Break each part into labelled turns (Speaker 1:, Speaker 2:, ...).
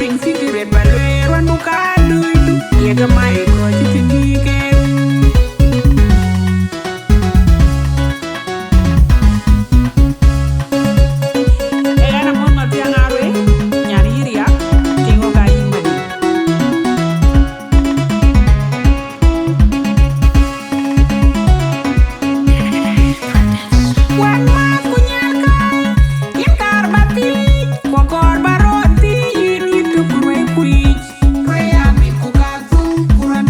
Speaker 1: ping cigarette balwe wan buka duidu yega mai ko chitini ken ana mon ma tiangarwe nyari ria tingo ga yimadi wan ma kunyaka yakar bati kokor baroti yitu kwe kuich kwe ami kukatu kuran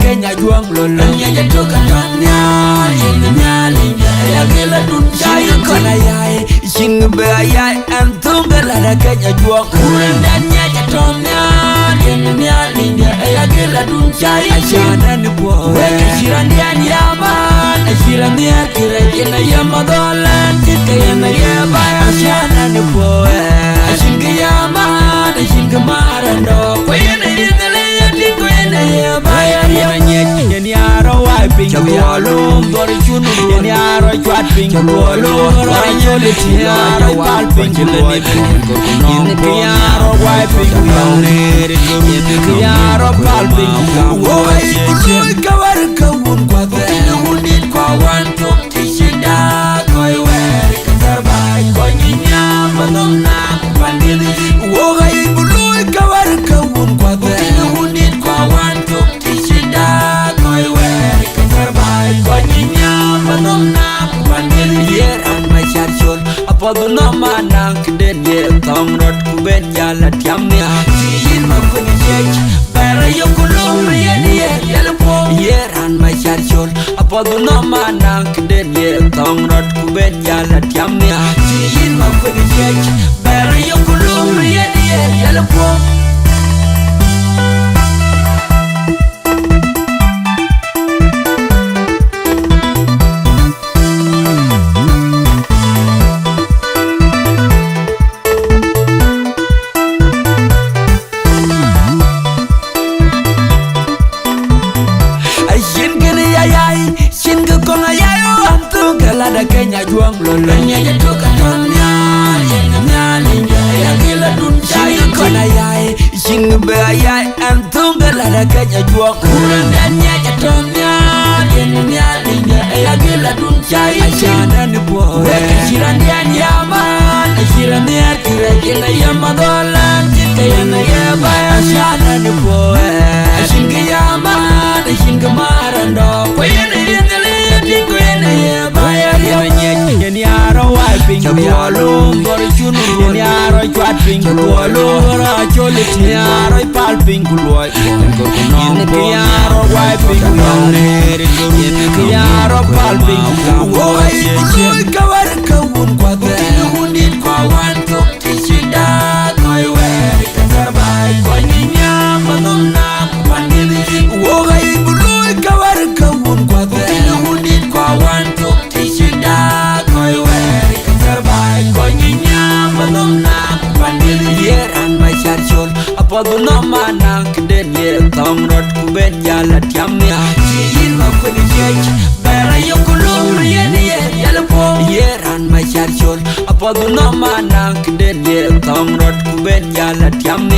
Speaker 2: Kenya juang lolo Nya toka tonya ya gila dun jai kona yai sing be yai antunga la Kenya juang kurandanya tonya ya gila dun jai ashana ni bo shirandian yaman shirandia kira yamadolan kikayana yaba ashana ni bo shinga yaman shinga marando kwena yidale kwena yaba ya nyet nyaro wiping yalo dori chunu nyaro chatting yalo ranyole tiara walping leni nyaro wiping yaro palping oi kuloi kawar kawun kwa vele hundit kwa wanto tishida koi wer katarbai koi nyinya madonna pandili oi kuloi kawar kawun kwa vele hundit kwa wanto tishida koi wer katarbai koi nyinya madonna pandili yer an my charchol apadu no manang den yer tong rot kuben yala tiamnya yin ma kuni chech bara yokulum yer po yer an my charchol apadu no manang den yer tong rot kuben yala tiamnya yin ma kuni chech bara yokulum yer po Kenya juang lolo nya toka tonya ya gila dun jai kona yai sing be yai antunga la Kenya juang kurandanya tonya ya gila dun jai ashana ni bo shirandian yaman shirandia kira yamadolan kikayana yaba ashana ni bo shinga yaman shinga marando kwena yidale kwena yaba nyaro wiping yalo dori chunu nyaro chatting yalo rachole nyaro palping kuloi nyaro wiping nyaro palping oi kuloi kawar kawun kwa vele hundit kwa wanto tishida koi wer katarbai koi nyinya madonna pandili oi kuloi kawar kawun kwa vele hundit kwa wanto tishida koi wer katarbai koi nyinya madonna pandili yer an my charchol apadu no manang den yer tong rot kuben yala tiamnya yin ma kuni chech bara yokulum yer po yer an my charchol apadu no manang den yer tong rot kuben yala tiamnya